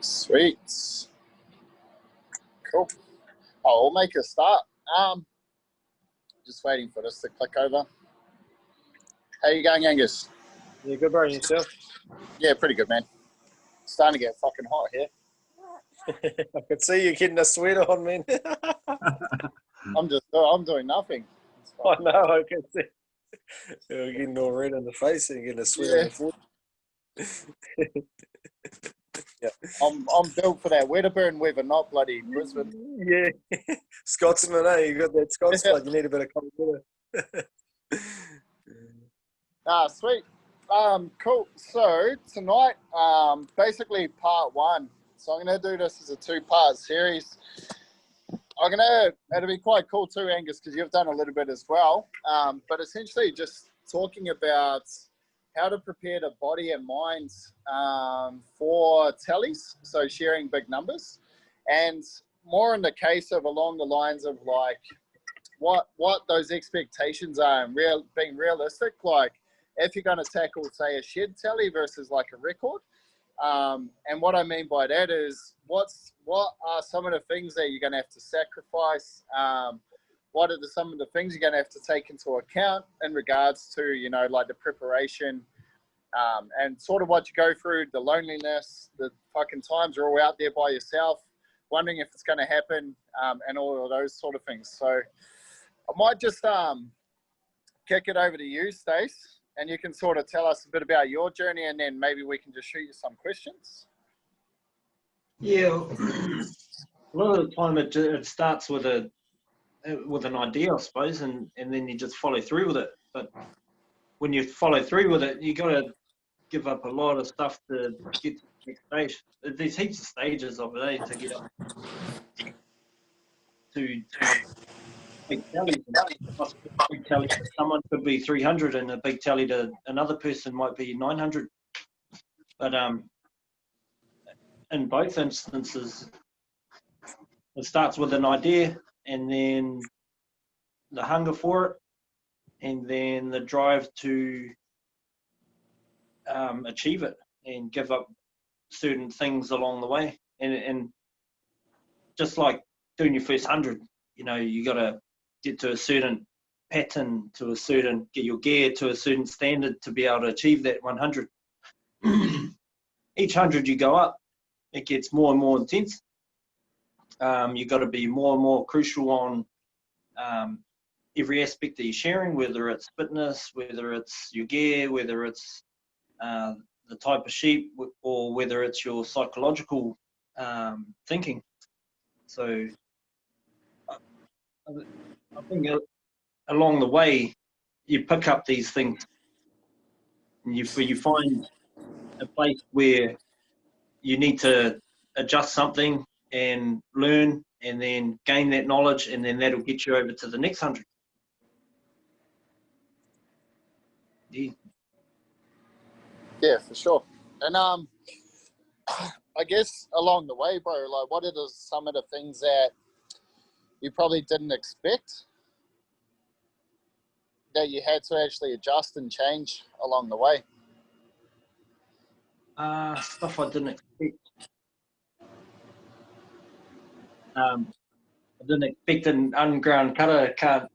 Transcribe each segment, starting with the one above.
Sweet. Cool. Oh, we'll make a start. Just waiting for this to click over. How you going, Angus? Yeah, good, bro. Yourself? Yeah, pretty good, man. Starting to get fucking hot here. I can see you getting a sweater on, man. I'm doing nothing. I know, I can see. You're getting all red in the face and getting a sweater on the foot. Yeah. I'm built for that Wedderburn weather, not bloody Brisbane. Yeah. Scotsman, eh? You got that Scots blood. You need a bit of cold water. Sweet. Cool. So tonight, basically part one. So I'm gonna do this as a two-part series. It'll be quite cool too, Angus, because you've done a little bit as well. But essentially just talking about how to prepare the body and mind for tallies, so sharing big numbers, and more in the case of along the lines of like what those expectations are and being realistic, like if you're going to tackle, say, a shed tally versus like a record. And what I mean by that is what are some of the things that you're going to have to sacrifice? What are some of the things you're going to have to take into account in regards to, you know, like the preparation and sort of what you go through, the loneliness, the fucking times you're all out there by yourself, wondering if it's going to happen, and all of those sort of things. So I might just kick it over to you, Stace, and you can sort of tell us a bit about your journey, and then maybe we can just shoot you some questions. Yeah, a lot of the time it starts with an idea, I suppose, and then you just follow through with it. But when you follow through with it, you got to give up a lot of stuff to get to the next stage. There's heaps of stages of it to get up to big tallies. Big tally to someone could be 300, and a big tally to another person might be 900. But in both instances, it starts with an idea, and then the hunger for it, and then the drive to achieve it and give up certain things along the way. And just like doing your first 100, you know, you got to get to a certain pattern, get your gear to a certain standard to be able to achieve that 100. Each 100 you go up, it gets more and more intense. You got to be more and more crucial on every aspect that you're sharing, whether it's fitness, whether it's your gear, whether it's the type of sheep, or whether it's your psychological thinking. So I think along the way you pick up these things, and you find a place where you need to adjust something and learn, and then gain that knowledge, and then that'll get you over to the next 100. Yeah, for sure. And I guess along the way, bro, like what are some of the things that you probably didn't expect that you had to actually adjust and change along the way? Stuff I didn't expect. I didn't expect an unground cutter can't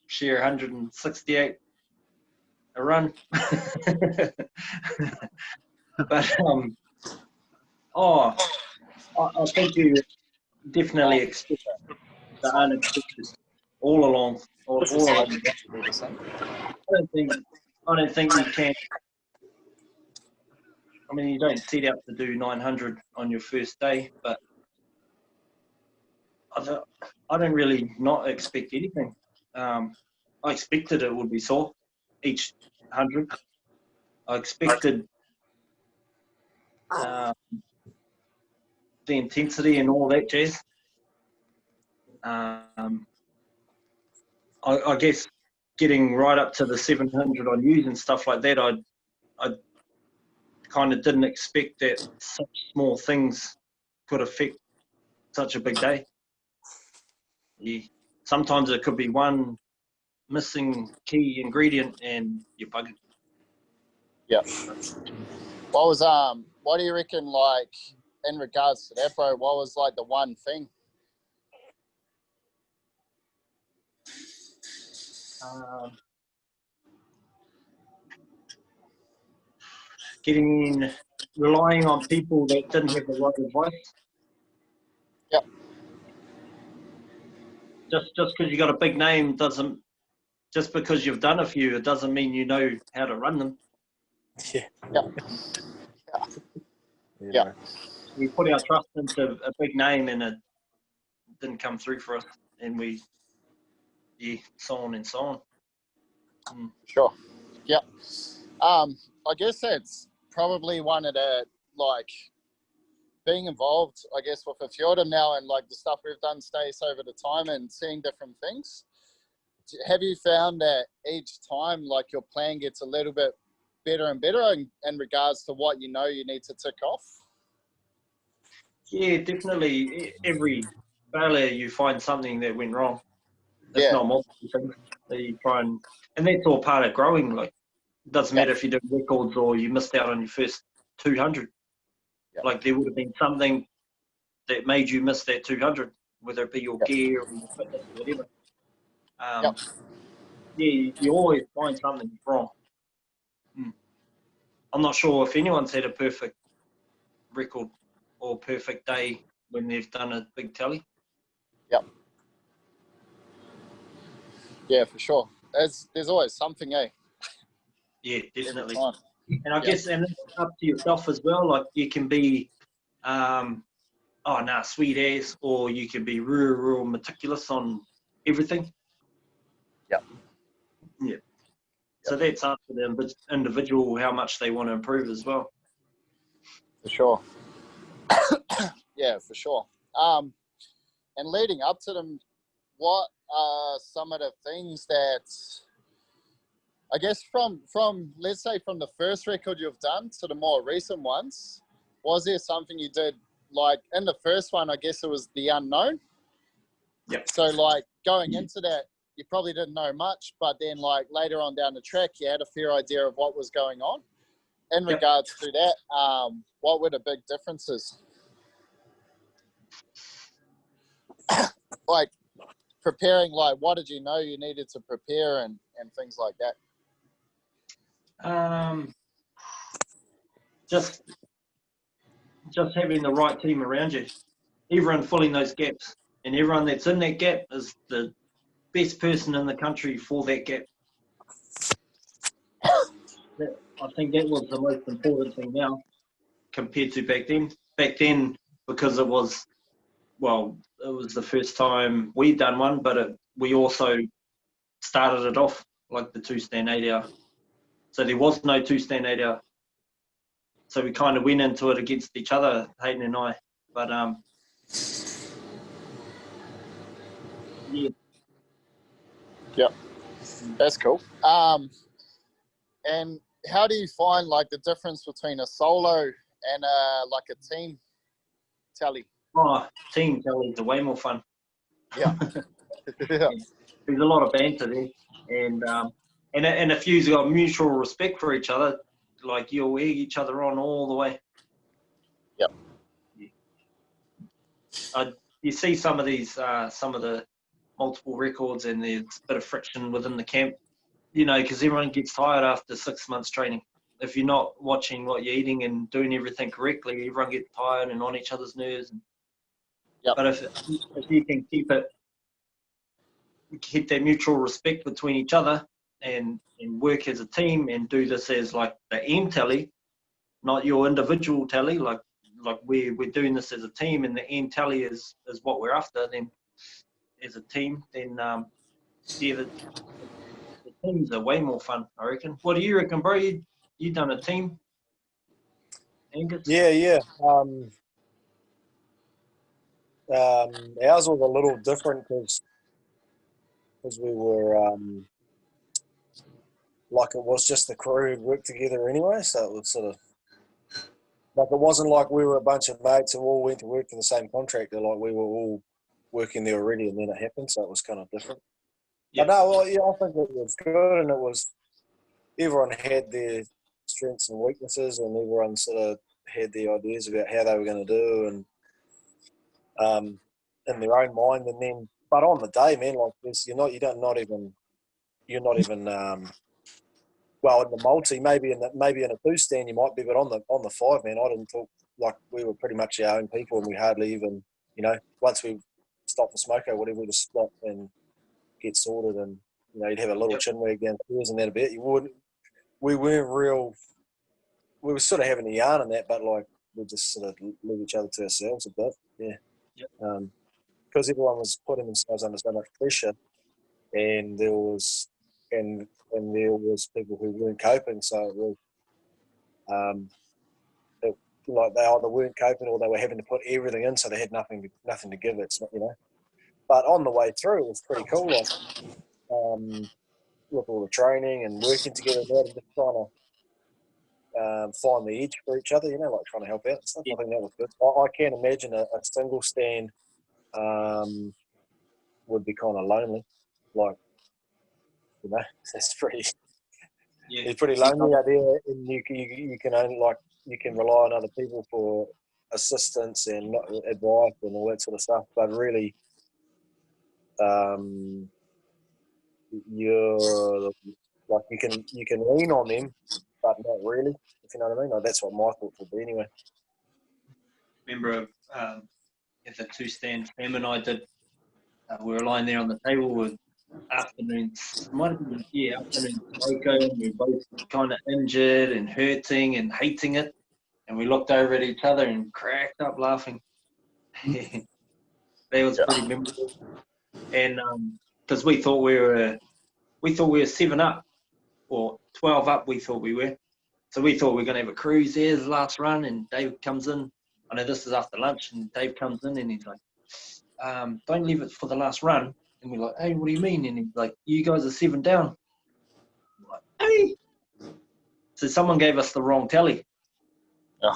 shear 168 a run. But I think you definitely expect the unexpected all along. All along. I don't think you can. I mean, you don't set out to do 900 on your first day, but I don't really not expect anything. I expected it would be sore each 100. I expected the intensity and all that jazz. I guess getting right up to the 700 on use and stuff like that, I kind of didn't expect that such small things could affect such a big day. Yeah. Sometimes it could be one missing key ingredient and you're bugging. Yeah. What do you reckon, like, in regards to that, bro, what was like the one thing? Relying on people that didn't have the right advice. Yep. Just because you got a big name doesn't. Just because you've done a few, it doesn't mean you know how to run them. Yeah. Yep. Yeah. We put our trust into a big name and it didn't come through for us, and so on and so on. Sure. Yeah. I guess that's probably one of the, like, being involved, I guess, with a few of them now, and like the stuff we've done stays over the time and seeing different things. Have you found that each time, like, your plan gets a little bit better and better in regards to what you know you need to tick off? Yeah, definitely. Every failure, you find something that went wrong. That's not multiple things that you try and that's all part of growing. Like, it doesn't matter if you do records or you missed out on your first 200. Like, there would have been something that made you miss that 200, whether it be your gear or your fitness or whatever. Yeah, you always find something wrong. I'm not sure if anyone's had a perfect record or perfect day when they've done a big tally. Yep. Yeah, for sure. There's always something, eh? Yeah, definitely. And I guess, and it's up to yourself as well. Like, you can be, sweet ass, or you can be real meticulous on everything. Yep. Yeah. So that's up to the individual how much they want to improve as well. For sure. Yeah, for sure. And leading up to them, what are some of the things that, I guess, from let's say from the first record you've done to the more recent ones, was there something you did, like in the first one, I guess it was the unknown? Yep. So like going into that, you probably didn't know much, but then like later on down the track, you had a fair idea of what was going on. In regards to that, what were the big differences? Like preparing, like what did you know you needed to prepare and things like that? Just having the right team around you. Everyone filling those gaps, and everyone that's in that gap is the best person in the country for that gap. I think that was the most important thing now compared to back then. Back then, because it was the first time we'd done one, but we also started it off like the 2 stand 8 hour. So there was no 2 stand 8 hour. So we kind of went into it against each other, Hayden and I. But yeah, that's cool. And how do you find like the difference between a solo and like a team tally? Team tallies are way more fun. Yeah. There's a lot of banter there, and if you've got mutual respect for each other, like you'll egg each other on all the way. Yep. You see some of the multiple records, and there's a bit of friction within the camp, because everyone gets tired after 6 months training. If you're not watching what you're eating and doing everything correctly, everyone gets tired and on each other's nerves. But if you can keep that mutual respect between each other and work as a team and do this as like the aim tally, not your individual tally, like we're doing this as a team and the aim tally is what we're after, then as a team, then the teams are way more fun, I reckon. What do you reckon, bro? You done a team, Angus? Yeah. Ours was a little different because we were like it was just the crew who worked together anyway, so it was sort of like it wasn't like we were a bunch of mates who all went to work for the same contractor. Like we were all working there already, and then it happened, so it was kind of different. Yeah. But no, well, yeah, I think it was good, and it was everyone had their strengths and weaknesses, and everyone sort of had their ideas about how they were going to do, and in their own mind, and then, but on the day, man, like this, you're not even well, in the multi, maybe in a 2 stand you might be, but on the 5, man, I didn't talk, like we were pretty much our own people, and we hardly even, once we stopped the smoke or whatever, we just stop and get sorted, and you'd have a little chin wag downstairs and that a bit. We weren't real. We were sort of having a yarn and that, but like we just sort of leave each other to ourselves a bit, yeah. Because everyone was putting themselves under so much pressure, and there was people who weren't coping, so it was like they either weren't coping or they were having to put everything in, so they had nothing to give. It's not, But on the way through, it was pretty cool. Like with all the training and working together, and just trying to find the edge for each other. Like trying to help out and stuff. I think that was good. I can't imagine a single stand would be kind of lonely. Like, it's pretty. Yeah. It's pretty lonely out there, and you can only you can rely on other people for assistance and advice and all that sort of stuff. But really, you're like you can lean on them, but not really. If you know what I mean. Like, that's what my thoughts would be anyway. Remember, at the 2 stand, Sam and I did. We were lying there on the table with afternoon smoke, and we were both kind of injured and hurting and hating it, and we looked over at each other and cracked up laughing. That was pretty memorable, and because we thought we were 7 up or 12 up, we thought we were. So we thought we were going to have a cruise. There's the last run, and Dave comes in. I know this is after lunch, and Dave comes in, and he's like, don't leave it for the last run. And we're like, hey, what do you mean? And he's like, you guys are 7 down. I'm like, hey. So someone gave us the wrong tally. Yeah.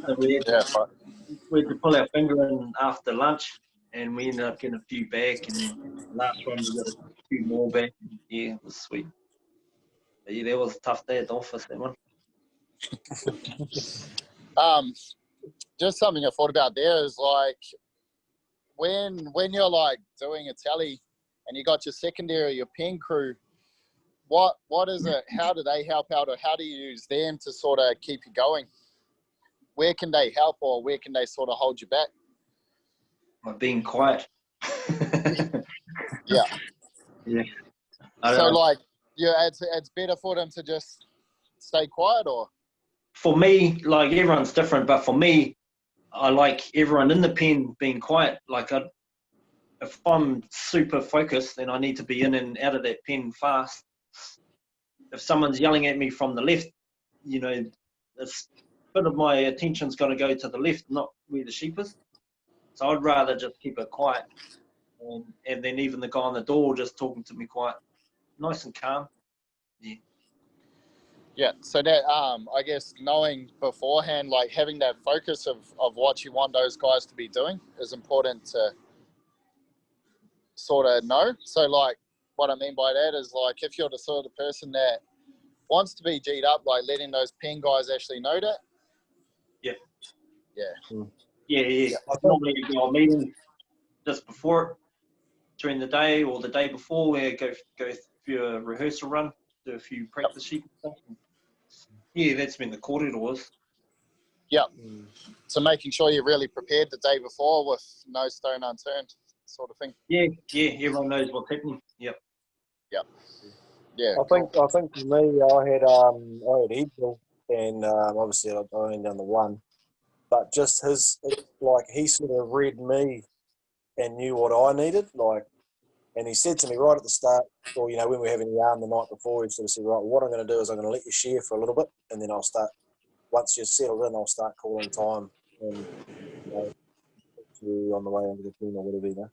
So we had to pull our finger in after lunch, and we ended up getting a few back, and then the last one we got a few more back. And yeah, it was sweet. But yeah, that was a tough day at the office, that one. Just something I thought about there is like when you're like doing a tally and you got your secondary, your pen crew, what is it? How do they help out, or how do you use them to sort of keep you going? Where can they help, or where can they sort of hold you back? By being quiet. Yeah. So like, it's better for them to just stay quiet, or? For me, like everyone's different, but for me, I like everyone in the pen being quiet. Like if I'm super focused, then I need to be in and out of that pen fast. If someone's yelling at me from the left, a bit of my attention's got to go to the left, not where the sheep is. So I'd rather just keep it quiet. And then even the guy on the door just talking to me quiet. Nice and calm. Yeah. Yeah, so that I guess knowing beforehand, like having that focus of what you want those guys to be doing is important to sort of know. So like what I mean by that is like if you're the sort of person that wants to be G'd up, like letting those pen guys actually know that. Yeah. Yeah. Normally we go meeting just before, during the day or the day before, we go through a rehearsal run, do a few practice sheet and stuff. Yeah, that's been the corridors. Yeah. So making sure you're really prepared the day before with no stone unturned, sort of thing. Yeah, everyone knows what's happening. Yep. Yeah. I think for me, I had Eagle, and obviously I only done the one, but just he sort of read me and knew what I needed, and he said to me right at the start, or when we were having a yarn the night before, he sort of said, right, what I'm going to do is I'm going to let you shear for a little bit, and then I'll start. Once you're settled in, I'll start calling time and you on the way into the pen or whatever,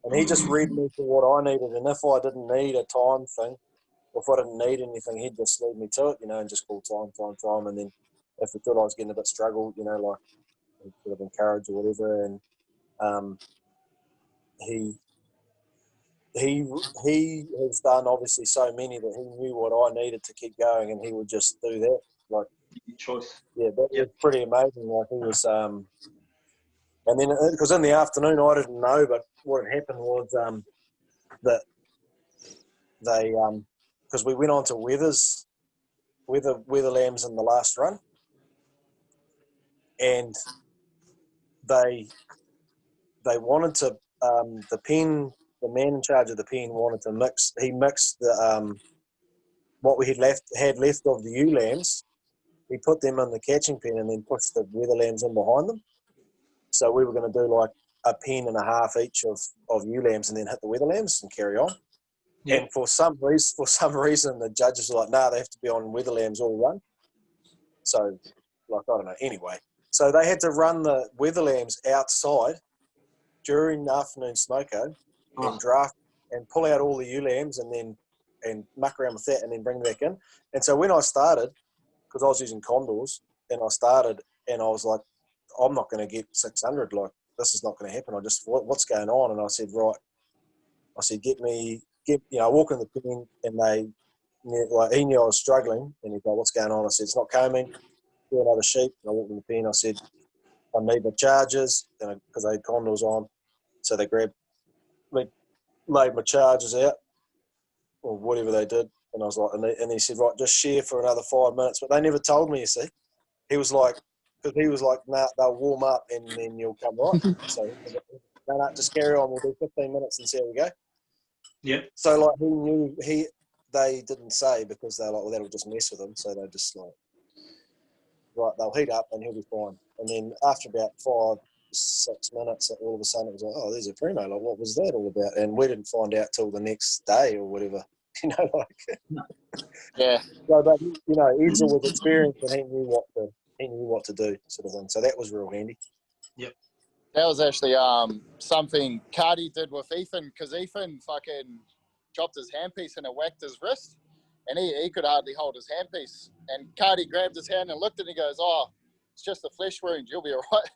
And he just read me for what I needed, and if I didn't need a time thing, or if I didn't need anything, he'd just lead me to it, and just call time, and then if he thought I was getting a bit struggled, like sort of encourage or whatever, and he he has done obviously so many that he knew what I needed to keep going, and he would just do that. Like, choice. yeah, that was pretty amazing. Like, he was, and then because in the afternoon I didn't know, but what had happened was that they because we went on to weather lambs in the last run, and they wanted to the man in charge of the pen wanted to mix. He mixed the what we had left of the ewe lambs. He put them in the catching pen and then pushed the weather lambs in behind them. So we were going to do like a pen and a half each of ewe lambs and then hit the weather lambs and carry on. Yeah. And for some reason, the judges were like, "Nah, they have to be on weather lambs all run." So, like, I don't know. Anyway, so they had to run the weather lambs outside during the afternoon smoko and draft and pull out all the ewe lambs and muck around with that and then bring them back in. And so when I started, because I was using condors, and I started and I was like, I'm not going to get 600. Like, this is not going to happen. I just, what's going on? And I said, right. I said, I walk in the pen and he knew I was struggling and he'd go, what's going on? I said, it's not combing. Do another sheep. And I walked in the pen. I said, I need my charges because I had condors on. So they laid my charges out or whatever they did. And I was like, and he said, right, just shear for another 5 minutes. But they never told me, you see. He was like, nah, they'll warm up and then you'll come right. So, no, just carry on. We'll do 15 minutes and see how we go. Yeah. So, like, he knew they didn't say because they're like, well, that'll just mess with him. So they just like, right, they'll heat up and he'll be fine. And then after about 5-6 minutes, all of a sudden it was like, oh, there's a primo. Like, what was that all about? And we didn't find out till the next day or whatever. Yeah. So, but Edsel was experienced and he knew what to do, sort of thing. So that was real handy. Yep. That was actually something Cardi did with Ethan, because Ethan fucking dropped his handpiece and it whacked his wrist, and he could hardly hold his handpiece. And Cardi grabbed his hand and looked at it and he goes, "Oh, it's just a flesh wound. You'll be all right."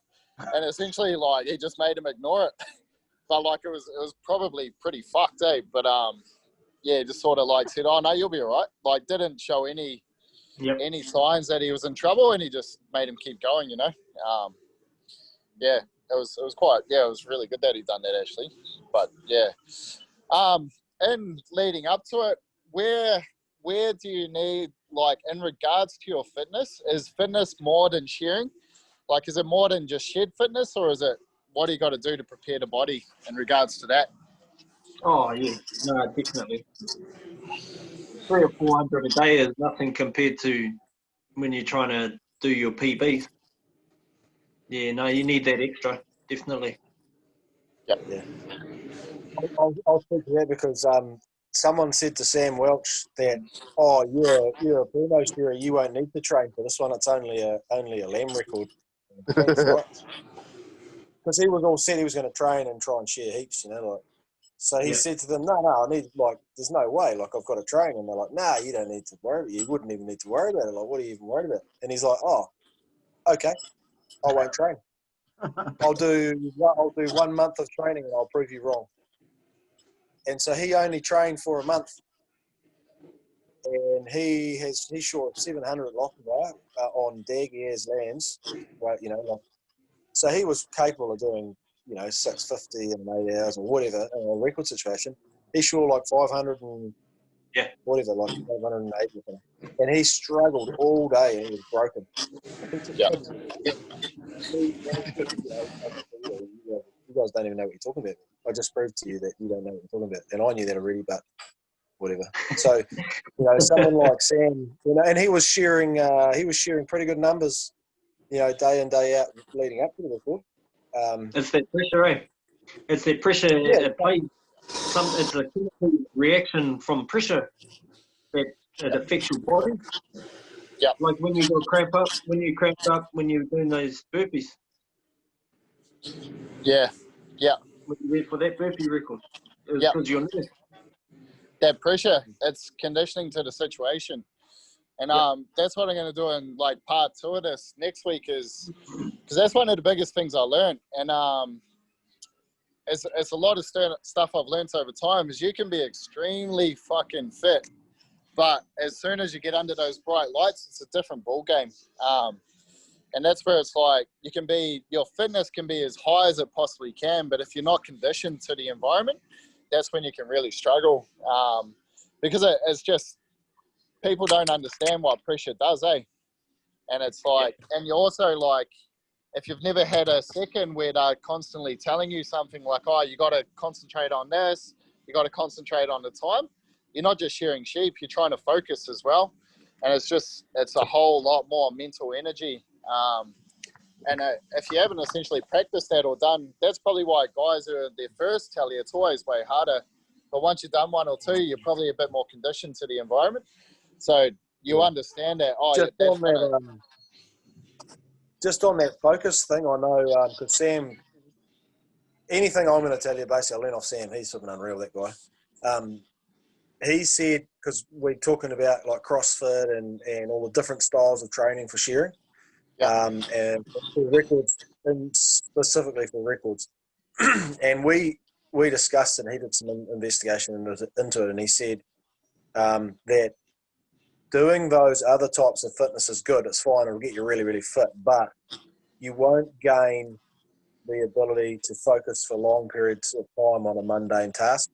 And essentially, like, he just made him ignore it. But like, it was probably pretty fucked, eh? But yeah, just sort of like said, "Oh no, you'll be all right." Like, didn't show any signs that he was in trouble, and he just made him keep going. Yeah, it was quite. Yeah, it was really good that he done that actually. But yeah, and leading up to it, where do you need, like, in regards to your fitness? Is fitness more than shearing? Like, is it more than just shed fitness, or is it what do you got to do to prepare the body in regards to that? Oh yeah, no, definitely. 300 or 400 a day is nothing compared to when you're trying to do your PBs. Yeah, no, you need that extra, definitely. Yep. Yeah. I'll speak to that because someone said to Sam Welch that, oh, you're a primo shearer, you won't need to train for this one. It's only a lamb record. Because he was all said he was going to train and try and shear heaps, like. So he said to them, no, I need, like, there's no way, like, I've got to train. And they're like, nah, you don't need to worry about it. You wouldn't even need to worry about it. Like, what are you even worried about? And he's like, oh, okay, I won't train. I'll do 1 month of training and I'll prove you wrong. And so he only trained for a month. And he shot 700 at Lochinvar on Dag Ayres lands. Right, so he was capable of doing, 650 in 8 hours or whatever in a record situation. He shot like 500 and whatever, like 580. And he struggled all day and he was broken. Yeah. You guys don't even know what you're talking about. I just proved to you that you don't know what you're talking about. And I knew that already, but whatever. So, someone like Sam, and he was shearing pretty good numbers, day in, day out leading up to the record. It's that pressure, eh? It's that pressure at play. It's a chemical reaction from pressure that it affects your body. Yeah. Like when you cramped up when you're doing those burpees. Yeah. Yeah. When you went for that burpee record, it was because you're nervous. That pressure, it's conditioning to the situation. And that's what I'm going to do in, like, part 2 of this next week, is because that's one of the biggest things I learned. And it's a lot of stuff I've learned over time is you can be extremely fucking fit, but as soon as you get under those bright lights, it's a different ball game. And that's where it's like your fitness can be as high as it possibly can, but if you're not conditioned to the environment, that's when you can really struggle. Because it's just, people don't understand what pressure does, eh? And it's like, and you're also like, if you've never had a second where they're constantly telling you something like, oh, you got to concentrate on this, you got to concentrate on the time, you're not just shearing sheep, you're trying to focus as well. And it's a whole lot more mental energy. And if you haven't essentially practiced that or done, that's probably why guys are their first tally, it's always way harder. But once you've done one or two, you're probably a bit more conditioned to the environment. So you understand that, just on that focus thing, I know, because Sam, anything I'm going to tell you, basically, I learned off Sam. He's fucking unreal, that guy. He said, because we're talking about like CrossFit and all the different styles of training for shearing, and for records, and specifically for records. And we discussed, and he did some investigation into it, and he said that doing those other types of fitness is good. It's fine. It'll get you really, really fit, but you won't gain the ability to focus for long periods of time on a mundane task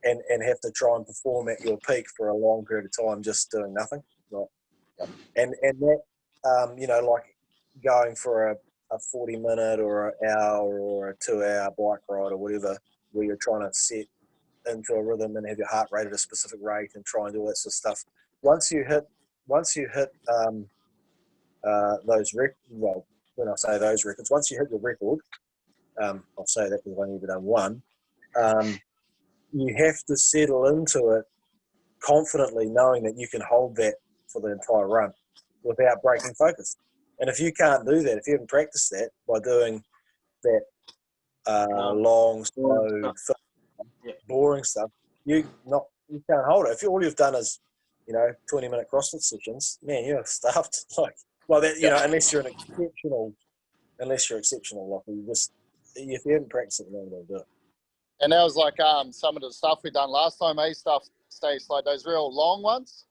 and have to try and perform at your peak for a long period of time just doing nothing. Right? And that, like going for a 40-minute or an hour or a 2-hour bike ride or whatever, where you're trying to set into a rhythm and have your heart rate at a specific rate and try and do all that sort of stuff. Once you hit those records, well, when I say those records, once you hit your record, I'll say that because I've only ever done one, you have to settle into it confidently, knowing that you can hold that for the entire run without breaking focus. And if you can't do that, if you haven't practiced that by doing that long, slow, boring stuff, you can't hold it. If all you've done is 20-minute CrossFit sessions, man, you're stuffed. Like, well, that unless you're exceptional, like if you haven't practiced it, you're not going to do it. And that was like some of the stuff we done last time. Stuff stays like those real long ones,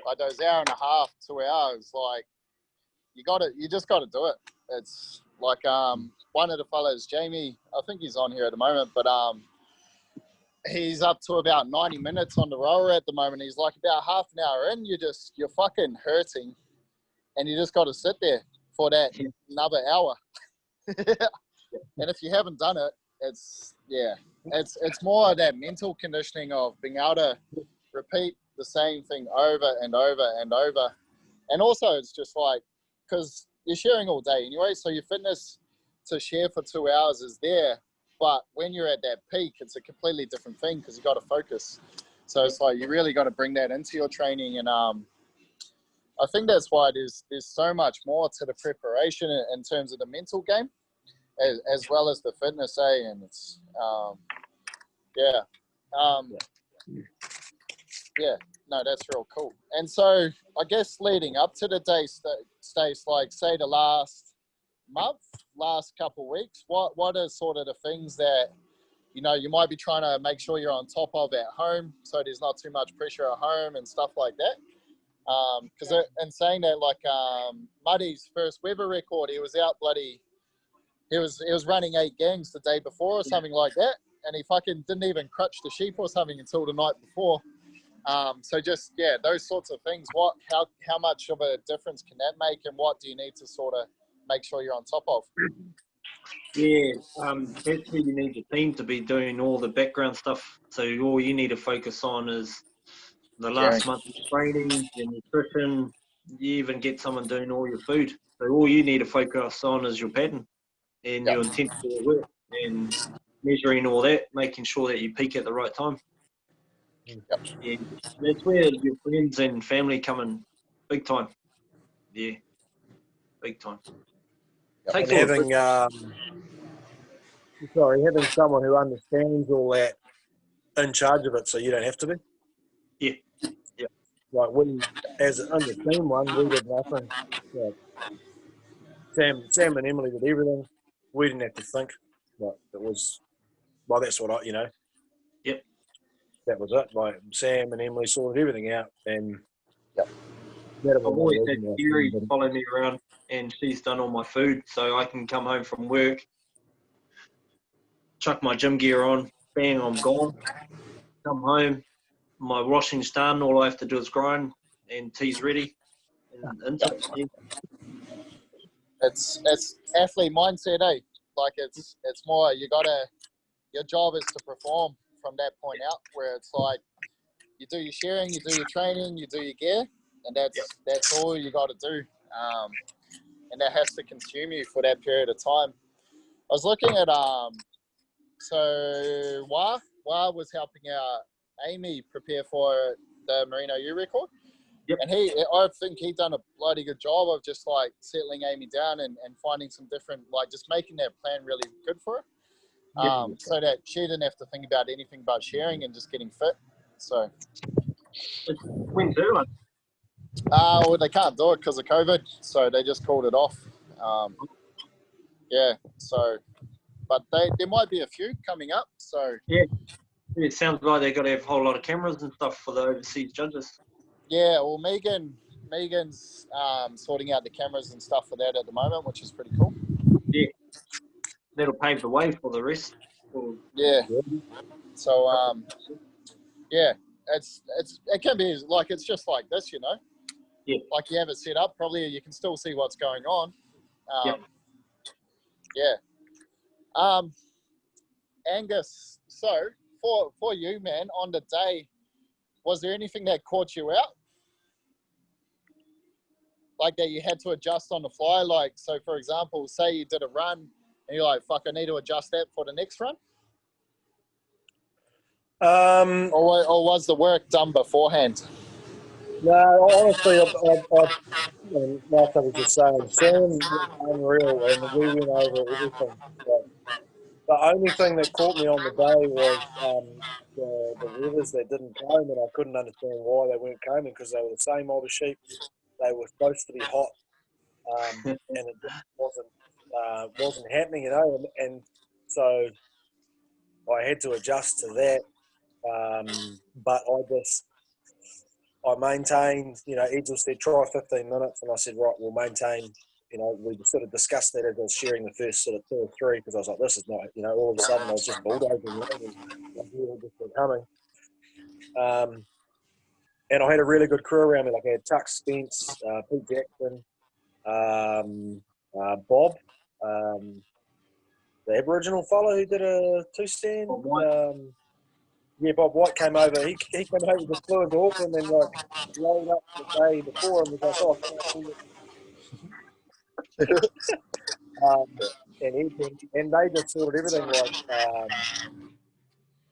like those hour and a half, 2 hours. Like you just got to do it. It's like one of the fellas, Jamie, I think he's on here at the moment, but he's up to about 90 minutes on the rower at the moment. He's like about half an hour in, you're fucking hurting, and you just got to sit there for that another hour. And if you haven't done it, it's more of that mental conditioning of being able to repeat the same thing over and over and over. And also it's just like, because you're shearing all day anyway, so your fitness to shear for 2 hours is there. But when you're at that peak, it's a completely different thing because you've got to focus. So it's like you really got to bring that into your training. And I think that's why there's so much more to the preparation in terms of the mental game as well as the fitness, eh? And it's, no, that's real cool. And so I guess leading up to the day, Stace, like say the last couple of weeks, what are sort of the things that you might be trying to make sure you're on top of at home, so there's not too much pressure at home and stuff like that? Because in saying that, like Muddy's first Weber record, he was out he was running 8 gangs the day before or something like that, and he fucking didn't even crutch the sheep or something until the night before. So just those sorts of things. How much of a difference can that make, and what do you need to sort of make sure you're on top of? That's where you need your team to be doing all the background stuff. So all you need to focus on is the last month of training, your nutrition. You even get someone doing all your food. So all you need to focus on is your pattern and your intensity of work and measuring all that, making sure that you peak at the right time. Yeah, that's where your friends and family come in big time. Yeah, big time. And having someone who understands all that in charge of it, so you don't have to be. Yeah. Like as on the team one, we did nothing. Sam and Emily did everything. We didn't have to think. But it was well, that's what Yep. that was it. Like Sam and Emily sorted everything out, and Yep. I've always had Siri follow me around, and she's done all my food, so I can come home from work, chuck my gym gear on, bang, I'm gone. Come home, my washing's done, all I have to do is grind, and tea's ready. And intake. It's athlete mindset, eh? Like it's more your job is to perform from that point out, where it's like you do your shearing, you do your training, you do your gear, and that's all you got to do. And that has to consume you for that period of time. I was looking at so Wah was helping out Amy prepare for the Merino U record. Yep. And I think he done a bloody good job of just like settling Amy down and finding some different, like just making that plan really good for her. So that she didn't have to think about anything but shearing and just getting fit. So. When's her one? Well, they can't do it because of COVID, so they just called it off. Yeah, so, but there might be a few coming up, so. Yeah, it sounds like they've got to have a whole lot of cameras and stuff for the overseas judges. Yeah, well, Megan's sorting out the cameras and stuff for that at the moment, which is pretty cool. Yeah, that'll pave the way for the rest. Yeah. So yeah, it can be like it's just like this, you know. Yeah. Like you have it set up, probably you can still see what's going on. Yeah. Angus, so for you, man, on the day, was there anything that caught you out? Like that you had to adjust on the fly? Like, so for example, say you did a run and you're like, fuck, I need to adjust that for the next run? Or was the work done beforehand? No, honestly, like I was just saying, Sam was unreal, and we went over everything. The only thing that caught me on the day was the wethers that didn't comb, and I couldn't understand why they weren't combing because they were the same old sheep. They were supposed to be hot, and it just wasn't happening, you know. And so I had to adjust to that. But I maintained, you know, Edsel said try 15 minutes, and I said, right, we'll maintain. You know, we sort of discussed that as I was sharing the first sort of 2 or 3 because I was like, this is not, you know, all of a sudden I was just bulldozing, and just coming. And I had a really good crew around me. Like I had Tuck Spence, Pete Jackson, Bob, the Aboriginal fellow who did a 2-stand. Yeah, Bob White came over. He came over to flew into Auckland and like rolled up the day before and was like, oh, and they just sorted everything. Like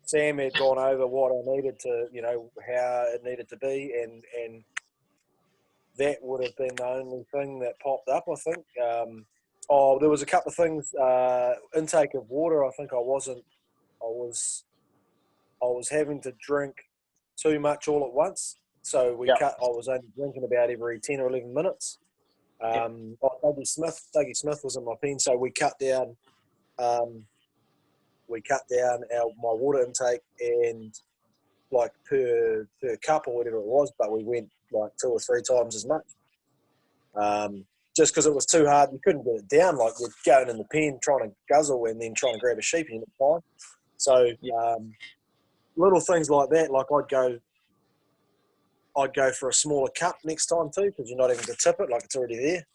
Sam had gone over what I needed to, you know, how it needed to be, and that would have been the only thing that popped up, I think. There was a couple of things. Intake of water. I think I was having to drink too much all at once. So I was only drinking about every 10 or 11 minutes. Dougie Smith was in my pen, so we cut down my water intake and like per cup or whatever it was, but we went like 2 or 3 times as much. Just because it was too hard, you couldn't get it down. Like we're going in the pen trying to guzzle and then trying to grab a sheep and it's fine. So little things like that, like I'd go for a smaller cup next time too, because you're not having to tip it, like it's already there.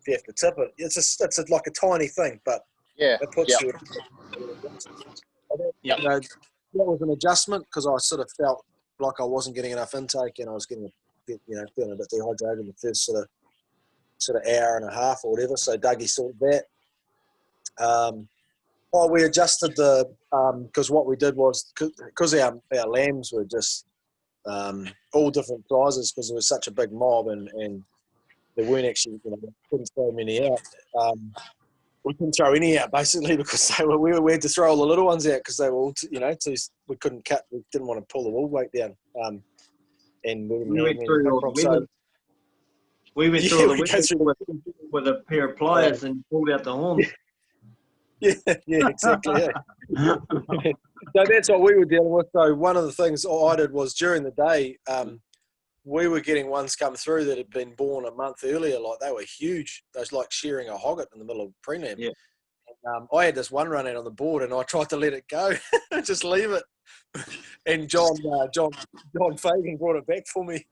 If you have to tip it, it's like a tiny thing, but it puts you. You know, that was an adjustment because I sort of felt like I wasn't getting enough intake and I was feeling a bit dehydrated in the first sort of hour and a half or whatever. So Dougie sorted that. We adjusted because what we did was because our lambs were just all different sizes because there was such a big mob and there weren't actually, you know, couldn't throw many out. We couldn't throw any out basically because we had to throw all the little ones out because they were all, we couldn't cut, we didn't want to pull the wool weight down. And we went through all the with a pair of pliers and pulled out the horns. Yeah, yeah, exactly. Yeah. So that's what we were dealing with. So one of the things I did was during the day, we were getting ones come through that had been born a month earlier. Like they were huge. They was like shearing a hogget in the middle of prelim. Yeah. I had this one run out on the board, and I tried to let it go, just leave it. And John Fagan brought it back for me.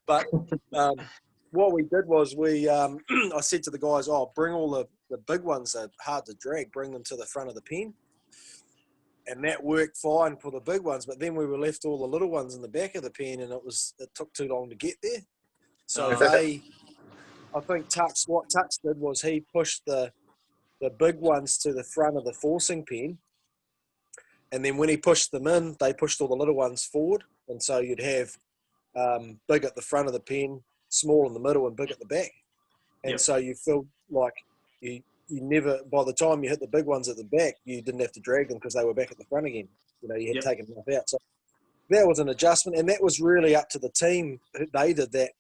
But what we did was I said to the guys, "Oh, bring all the big ones that are hard to drag, bring them to the front of the pen." And that worked fine for the big ones, but then we were left all the little ones in the back of the pen, and it took too long to get there. So I think what Tux did was he pushed the big ones to the front of the forcing pen, and then when he pushed them in, they pushed all the little ones forward, and so you'd have big at the front of the pen, small in the middle, and big at the back. And so you feel like you never, by the time you hit the big ones at the back, you didn't have to drag them because they were back at the front again. You know, you had taken enough out. So that was an adjustment, and that was really up to the team. They did that.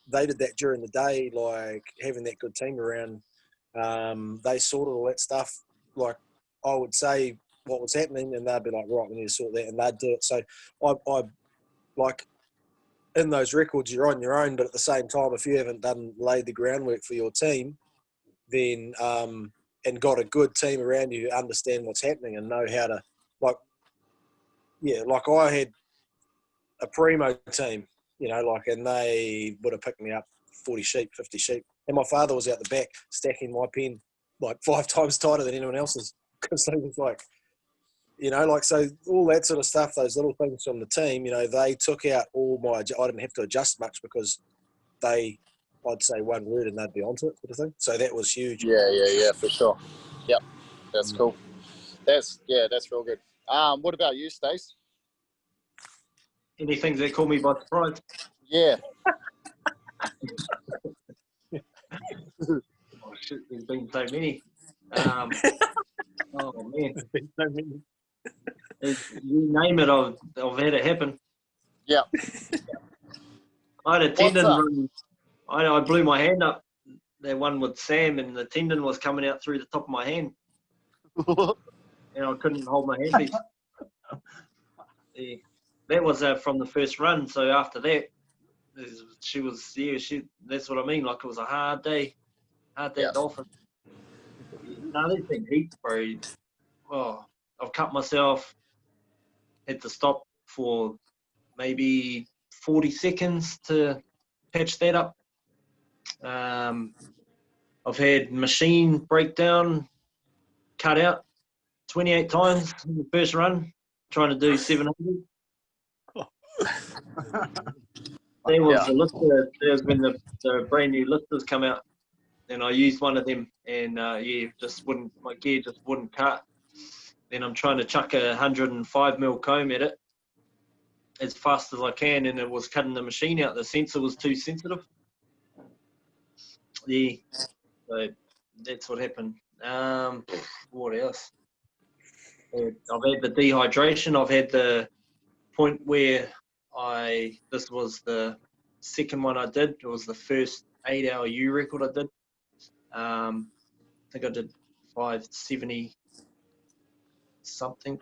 They did that during the day, like having that good team around. They sorted all that stuff. Like I would say what was happening, and they'd be like, right, we need to sort that, and they'd do it. So I like in those records, you're on your own, but at the same time, if you haven't laid the groundwork for your team, then and got a good team around you who understand what's happening and know how to, like I had a primo team, and they would have picked me up 40 sheep, 50 sheep. And my father was out the back stacking my pen like 5 times tighter than anyone else's because they was like, so all that sort of stuff, those little things from the team, they took out I didn't have to adjust much because I'd say one word and they'd be onto it sort of thing. So that was huge. Yeah, for sure. Yep, that's cool. That's real good. What about you, Stace? Anything that caught me by surprise? Yeah. Oh, shit, there's been so many. Oh, man. There's been so many. You name it, I've had it happen. Yeah. I had a tendon run. I blew my hand up. That one with Sam, and the tendon was coming out through the top of my hand. And I couldn't hold my handpiece. Yeah. That was from the first run. So after that, that's what I mean. Like it was a hard day at Dolphin. No, there's been heaps, bro. Oh, I've cut myself. Had to stop for maybe 40 seconds to patch that up. I've had machine breakdown, cut out 28 times in the first run, trying to do 700. There was the lifter. There's when the brand new lifters come out, and I used one of them, and my gear just wouldn't cut. Then I'm trying to chuck a 105mm comb at it as fast as I can, and it was cutting the machine out. The sensor was too sensitive. Yeah, so that's what happened. What else? I've had the dehydration. I've had the point where this was the second one I did. It was the first 8-hour U record I did. I think I did 570 something,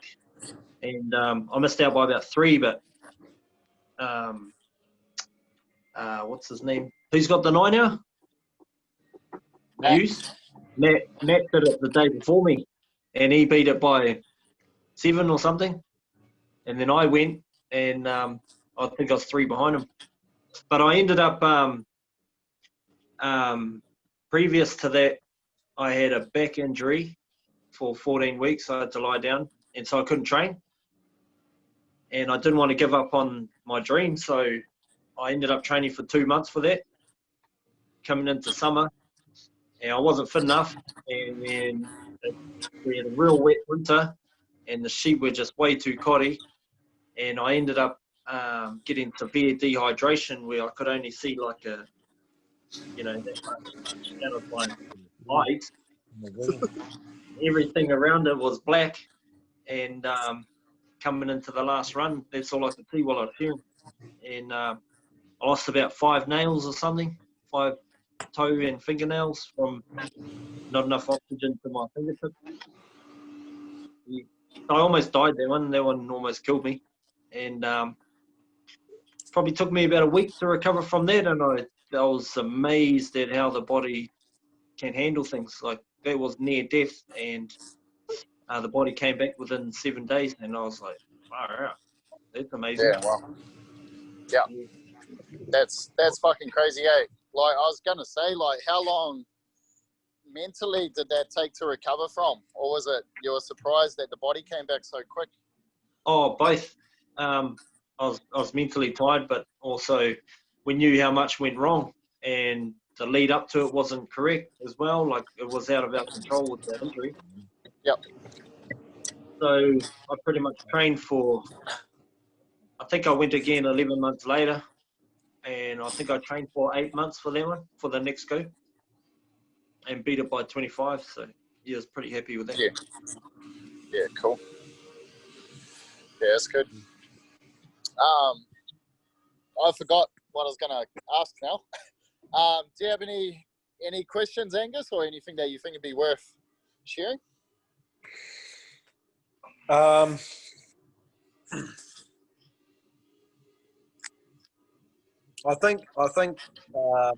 and I missed out by about 3. But what's his name? Who's got the 9-hour? Matt did it the day before me, and he beat it by 7 or something. And then I went, and I think I was 3 behind him. But I ended up, previous to that, I had a back injury for 14 weeks. I had to lie down, and so I couldn't train. And I didn't want to give up on my dream, so I ended up training for 2 months for that, coming into summer. And I wasn't fit enough, and then we had a real wet winter, and the sheep were just way too coddy, and I ended up getting severe dehydration where I could only see like that much out of my eyes. Everything around it was black, and coming into the last run, that's all I could see while I was shearing. And I lost about 5 nails or something, 5 toe and fingernails from not enough oxygen to my fingertips. I almost died that one. That one almost killed me. And probably took me about a week to recover from that. And I was amazed at how the body can handle things. Like, that was near death. And the body came back within 7 days. And I was like, wow, that's amazing. Yeah, well, yeah. That's fucking crazy, eh? Like, I was gonna say, like, how long mentally did that take to recover from, or was it you were surprised that the body came back so quick? Oh, both. I was mentally tired, but also we knew how much went wrong, and the lead up to it wasn't correct as well. Like, it was out of our control with that injury. Yep. So I pretty much trained for. I think I went again 11 months later, and I think I trained for 8 months for that one, for the next go, and beat it by 25. So yeah, I was pretty happy with that. Yeah. Yeah, cool. Yeah, that's good. I forgot what I was gonna ask now. Do you have any questions, Angus, or anything that you think would be worth sharing? I think that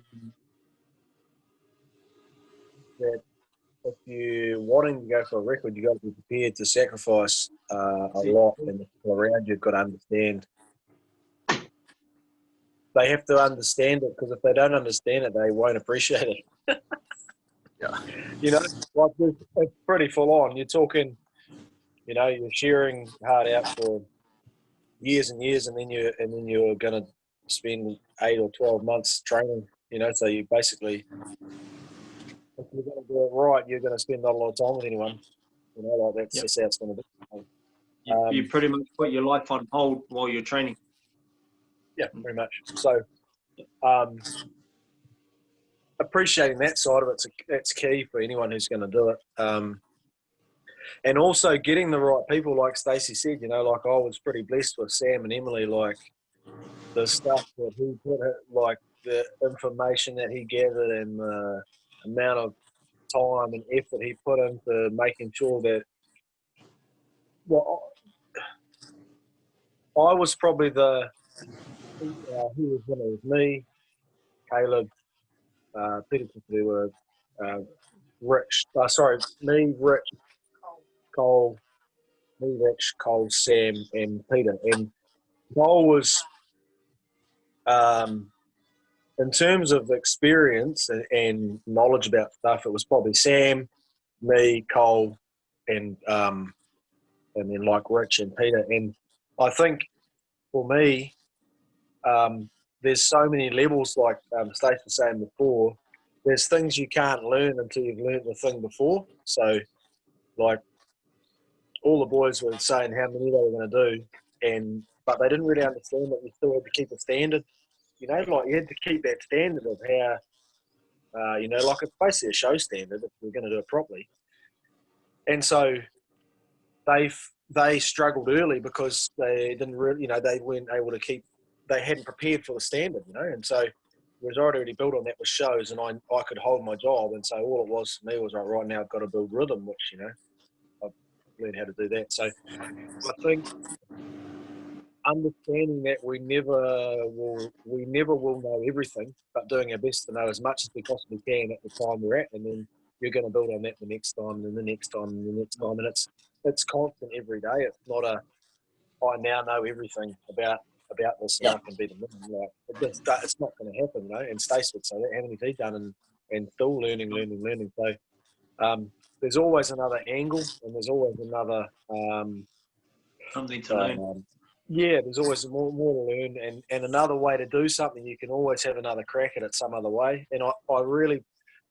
if you're wanting to go for a record, you've got to be prepared to sacrifice a lot, and the people around you've got to understand. They have to understand it, because if they don't understand it, they won't appreciate it. Yeah. You know, like, it's pretty full on. You're talking, you know, you're shearing hard out for years and years, and then you're going to spend 8 or 12 months training. You know, so you basically, if you're going to do it right, you're going to spend not a lot of time with anyone. You know, like that's just how it's going to be. You pretty much put your life on hold while you're training. Yeah, pretty much. So, appreciating that side of it's key for anyone who's going to do it. And also getting the right people, like Stacey said. You know, like, I was pretty blessed with Sam and Emily. Like, the stuff that he put, like the information that he gathered, and the amount of time and effort he put into making sure that. Well, I was probably he was when it was me, Caleb, Peter, Rich. Me, Rich, Cole, Rich, Cole, Sam, and Peter. And Cole was, in terms of experience and knowledge about stuff, it was probably Sam, me, Cole, and then like Rich and Peter. And I think for me, there's so many levels, like Stacey was saying before. There's things you can't learn until you've learned the thing before. So, like, all the boys were saying how many they were going to do, but they didn't really understand that you still had to keep a standard. You know, like, you had to keep that standard of how, you know, like, it's basically a show standard if you're going to do it properly. And so they struggled early because they didn't really, you know, they weren't able to they hadn't prepared for the standard, you know. And so, whereas I'd already built on that with shows, and I could hold my job. And so all it was for me was, like, right now I've got to build rhythm, which, you know, I've learned how to do that. So I think understanding that we never will know everything, but doing our best to know as much as we possibly can at the time we're at, and then you're going to build on that the next time, and the next time, and the next time, and it's constant every day. It's not I now know everything about this and I can be the man. Like, it's not going to happen, you know. And Stacey would say that. How many has he done, and still learning. So there's always another angle, and there's always another Something to learn. Yeah, there's always more to learn, and another way to do something. You can always have another crack at it some other way. And I really,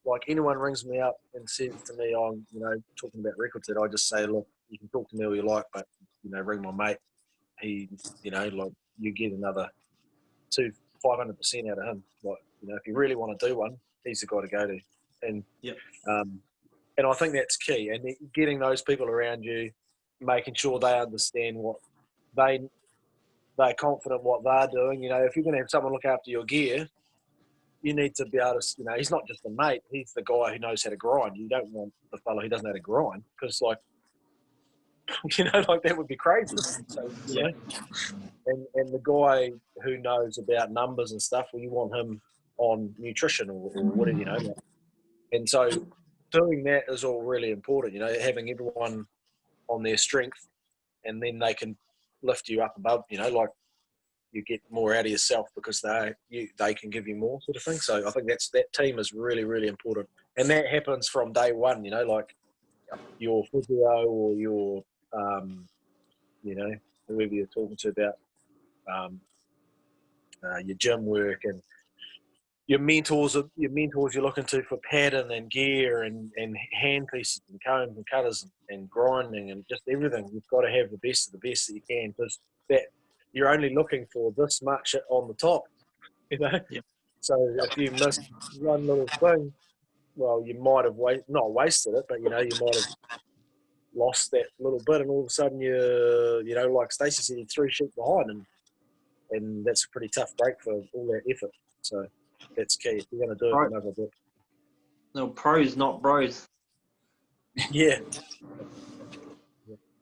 like, anyone rings me up and says to me, I'm, you know, talking about records, that I just say, look, you can talk to me all you like, but, you know, ring my mate. He, you know, like, you get another 500% out of him. Like, you know, if you really want to do one, he's the guy to go to. And and I think that's key. And getting those people around you, making sure they understand what they're confident what they're doing. You know, if you're going to have someone look after your gear, you need to be able to, he's not just a mate, he's the guy who knows how to grind. You don't want the fellow who doesn't know how to grind, because, like, like that would be crazy. So, know, and the guy who knows about numbers and stuff, well, you want him on nutrition or whatever, like. And so doing that is all really important, having everyone on their strength, and then they can lift you up above, like, you get more out of yourself because they can give you more, sort of thing. So I think that team is really, really important. And that happens from day one, like your physio or your, whoever you're talking to about your gym work, and your mentors you're looking to for pattern and gear and hand pieces and combs and cutters and grinding and just everything. You've got to have the best of the best that you can, because that you're only looking for this much on the top, Yep. So if you miss one little thing, well, you might have not wasted it, but you might have lost that little bit, and all of a sudden you're, like Stacey said, you're 3 sheep behind, and that's a pretty tough break for all that effort. So that's key if you're going to do it another bit. No, pros, not bros. Yeah.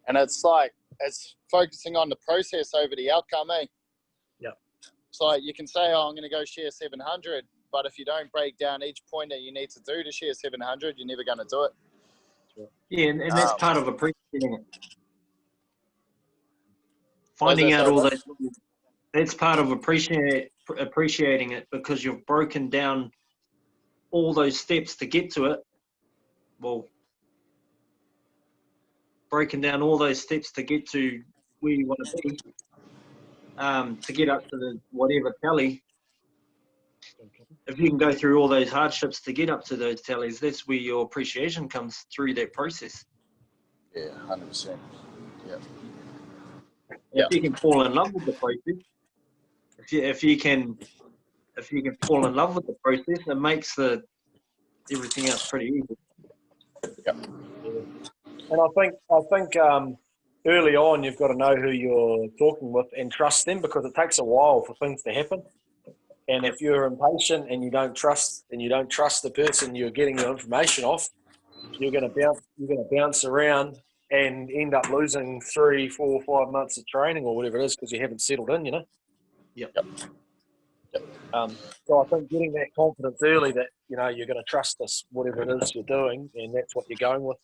And it's like, it's focusing on the process over the outcome, eh? Yeah. So like you can say, I'm going to go shear 700, but if you don't break down each point that you need to do to shear 700, you're never going to do it. Yeah, and that's part of appreciating it. Finding out all those. That's part of appreciating it, because you've broken down all those steps to get to it. Well, breaking down all those steps to get to where you want to be, to get up to the whatever tally. If you can go through all those hardships to get up to those tallies, that's where your appreciation comes through that process. Yeah, 100%. Yeah. If you can fall in love with the process, if you can fall in love with the process, it makes everything else pretty easy. Yeah. And I think early on you've got to know who you're talking with and trust them, because it takes a while for things to happen. And if you're impatient and you don't trust the person you're getting your information off, you're going to bounce around and end up losing 3, 4, 5 months of training or whatever it is, because you haven't settled in, Yep. So I think getting that confidence early that you're going to trust this, whatever it is you're doing, and that's what you're going with.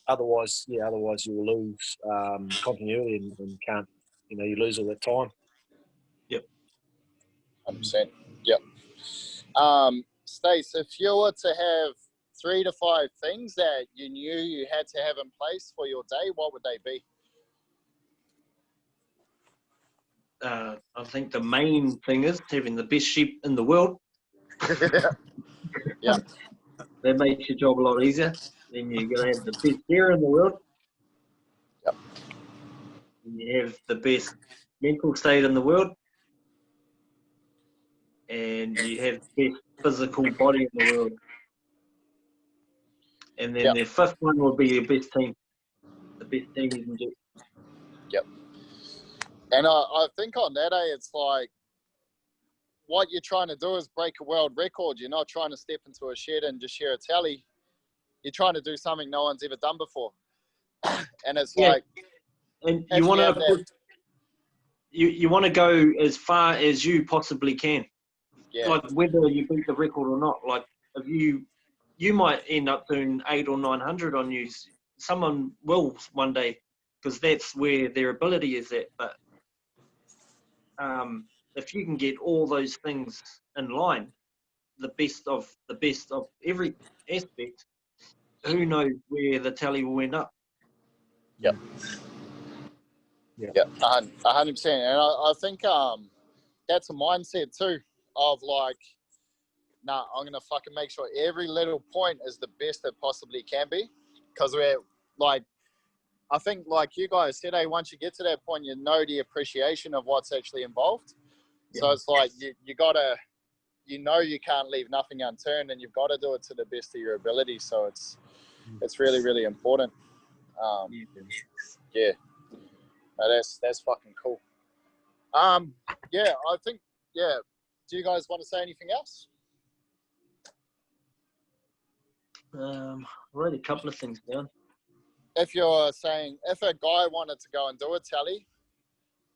Otherwise you'll lose continuity and can't, you lose all that time. Yep. 100%. Yep. Stace, if you were to have 3 to 5 things that you knew you had to have in place for your day, what would they be? I think the main thing is having the best sheep in the world. Yeah. That makes your job a lot easier. Then you're going to have the best shear in the world. Yep. And you have the best mental state in the world. And you have the best physical body in the world. And then the 5th one would be your best team. The best team you can get. Yep. And I think on that, it's like, what you're trying to do is break a world record. You're not trying to step into a shed and just shear a tally. You're trying to do something no one's ever done before. And it's like, and you want to you want to go as far as you possibly can. Yeah. Like whether you beat the record or not. Like if you might end up doing 800 or 900 on you. Someone will one day, because that's where their ability is at. But if you can get all those things in line, the best of every aspect, who knows where the tally will end up? Yep. Yeah, 100%. And I think that's a mindset too of like, nah, I'm going to fucking make sure every little point is the best it possibly can be. Because we're like, I think like you guys said, hey, once you get to that point, you know the appreciation of what's actually involved. Yeah. So it's like you got to, you can't leave nothing unturned, and you've got to do it to the best of your ability. So it's really, really important. Yeah. No, that's fucking cool. Yeah, I think, do you guys want to say anything else? Write a couple of things down. If you're saying, if a guy wanted to go and do a tally,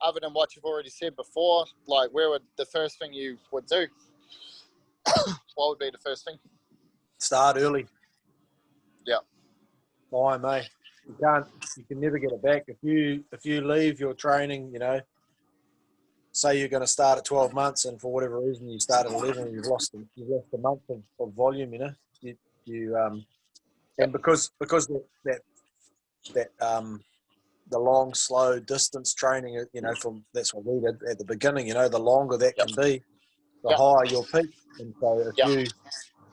other than what you've already said before, like where would the first thing you would do? What would be the first thing? Start early. Yeah. Time, eh? You can never get it back. If you leave your training, say you're going to start at 12 months and for whatever reason you start at 11 and you've lost a month of volume, and because that the long, slow distance training, that's what we did at the beginning, the longer that can be, the higher your peak. And so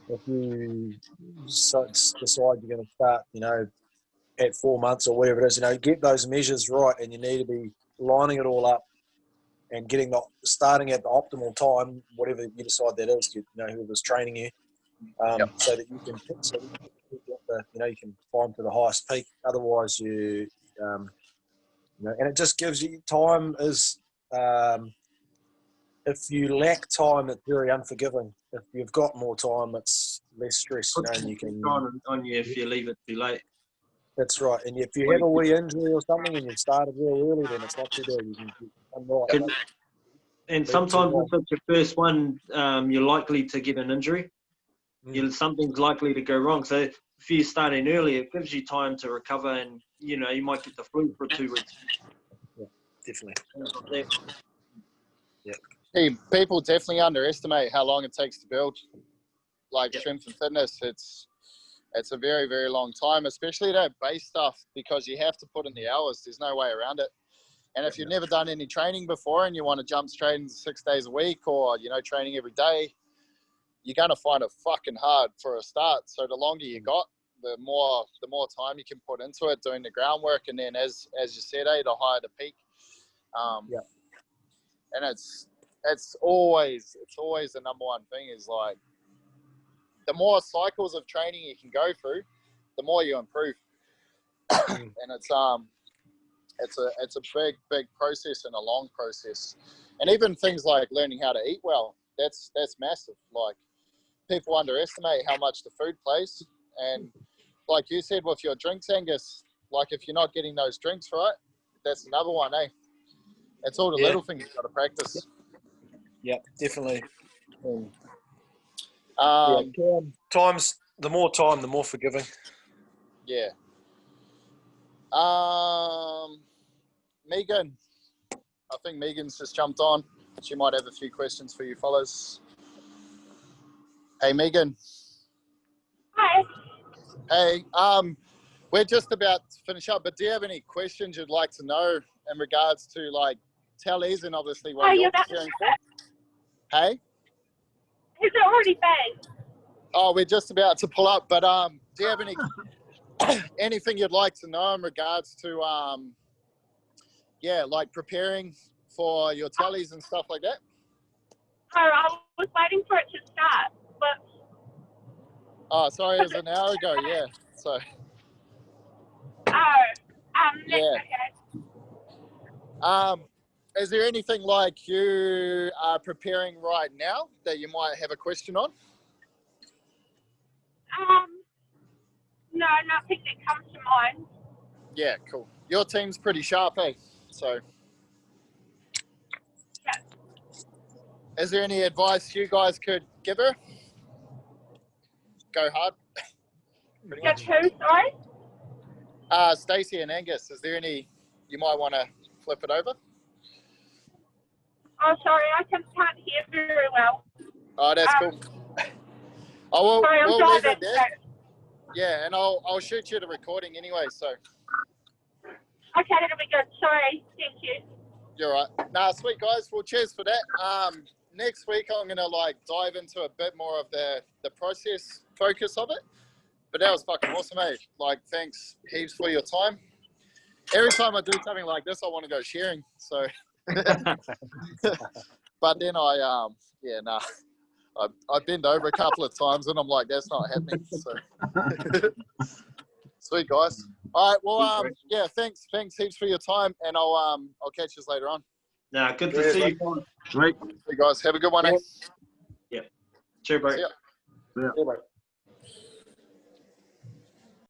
if you decide you're going to start, at 4 months or whatever it is, get those measures right, and you need to be lining it all up and starting at the optimal time, whatever you decide that is, whoever's training you, so that you can you can climb to the highest peak. Otherwise, and it just gives you time. If you lack time, it's very unforgiving. If you've got more time, it's less stress. And you can on you if you leave it too late. That's right. And if you have a wee injury or something and you've started real early, then it's not too bad. You can come right. And sometimes if it's your first one, you're likely to get an injury. Something's likely to go wrong. So if you start in early, it gives you time to recover, and you might get the flu for 2 weeks. Yeah, definitely. Yeah. Hey, people definitely underestimate how long it takes to build, like strength and fitness. It's a very, very long time, especially that base stuff, because you have to put in the hours. There's no way around it. And if you've never done any training before and you want to jump straight into 6 days a week or, training every day, you're going to find it fucking hard for a start. So the longer you got, the more time you can put into it, doing the groundwork. And then as you said, the higher the peak. And it's always the number one thing is like, the more cycles of training you can go through, the more you improve. And it's a big process and a long process. And even things like learning how to eat well, that's massive. Like, people underestimate how much the food plays. And like you said with your drinks, Angus, like if you're not getting those drinks right, that's another one, eh? It's all the little things you've got to practice. Yeah, definitely. Times, the more time, the more forgiving. Yeah. Megan. I think Megan's just jumped on. She might have a few questions for you fellas. Hey, Megan. Hi. Hey, we're just about to finish up, but do you have any questions you'd like to know in regards to like tallies and obviously what you're sharing for? Hey? Is it already baked? Oh, we're just about to pull up, but do you have anything you'd like to know in regards to like preparing for your tallies and stuff like that? Oh, I was waiting for it to start, but... Oh, sorry, it was an hour ago, yeah. So. Okay. Is there anything like you are preparing right now that you might have a question on? No, nothing that comes to mind. Yeah, cool. Your team's pretty sharp, eh? So. Yeah. Is there any advice you guys could give her? Go hard. Get who, sorry? Stacey and Angus, is there any you might want to flip it over? Oh, sorry, I can't hear very well. Oh, that's cool. We'll leave it there. Yeah, and I'll shoot you the recording anyway, so. Okay, that'll be good. Sorry, thank you. You're right. Nah, sweet guys. Well, cheers for that. Next week I'm gonna dive into a bit more of the process focus of it. But that was fucking awesome, eh? Like, thanks heaps for your time. Every time I do something like this, I want to go shearing. So, but then I bend over a couple of times and I'm like, that's not happening. So, sweet guys. All right. Well, thanks heaps for your time, and I'll catch you later on. No, good to Cheers, see mate. you guys. Sweet. Hey guys, have a good one. Eh? Cheers, bro. See ya. Yeah. Yeah, mate.